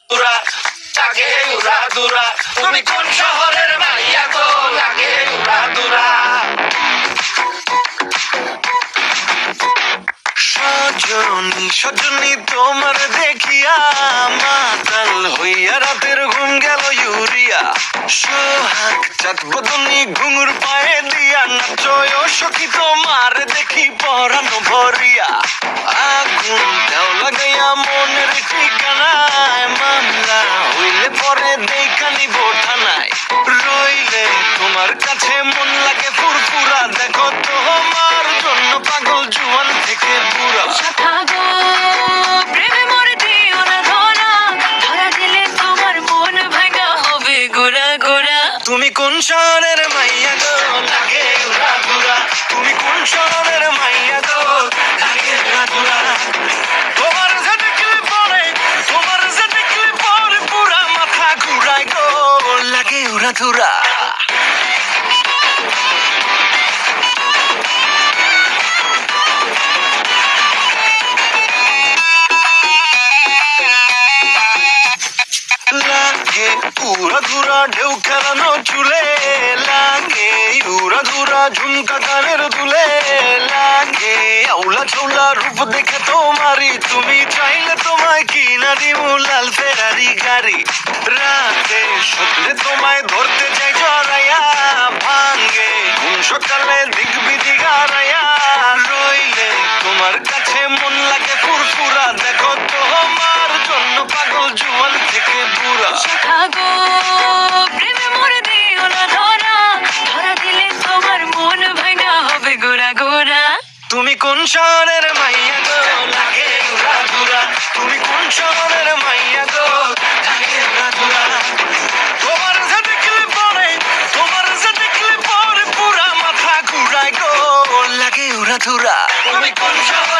উড়া লাগে উড়া দুরা, তুমি কোন শহরের মাইয়া গো লাগে উড়া দুরা। সজনী সজনী তোমার দেখিয়া মাতাল হইয়া রাতের ঘুম গেল ইউরিয়া। সোহাগ চাঁদ বদনী ঘুঙুর পায়ে দিয়া নাচয় সখী তোমার দেখি পরানো ভরিয়া। আগুন দেও লাগাইয়া মনের ঠিকানায়, মামলা হইলে পরে দেখা নিব থানায়। রইলে তোমার কাছে মন লাগে ফুরফুরা, দেখো তোমার জন্য পাগল জুয়ান থেকে বুড়া। প্রেমে মরে দিও না ধরা, ধরা দিলে তোমার মন ভাঙা হবে গোড়া গোড়া। তুমি কোন শহরের মাইয়া গো লাগে উড়া দুরা, তুমি কোন শহরের মাইয়া গো লাগে উড়া দুরা। তোমার যে দেখলে পরে, তোমার যে দেখলে পরে পুরা মাথা ঘুরায় গো লাগে উড়া দুরা। লাগে উড়া ধুরা ঢেউ খেলানো চুলে, লাগে উড়া ধুরা ঝুমকা গানের দুলে, লাগে আউলা ঝৌলা রূপ দেখে তোমারি, তুমি চাইলে তোমায় কিনা দিমু লাল ফেরারি গাড়ি। রাতে স্বপ্নে তোমায় ধরতে যাই জড়াইয়া, ভাঙ্গে ঘুম সকালে দিক বিধি গারাইয়া। রইলে তোমার কাছে মন লাগে ফুরফুরা, দেখো তোমার জন্য পাগল জুয়ান থেকে বুড়া। গো প্রেমে মরে দিও না ধরা, ধরা দিলে তোমার মন ভাঙা হবে গোড়া গোড়া। তুমি কোন শহরের মাইয়া গো লাগে উড়া দুরা, তুমি কোন শহরের মাইয়া গো লাগে উড়া দুরা। তোমার যে দেখলে পরে, তোমার যে দেখলে পরে পুরা মাথা ঘুরায় গো লাগে উড়া ধুরা। তুমি কোন শহরের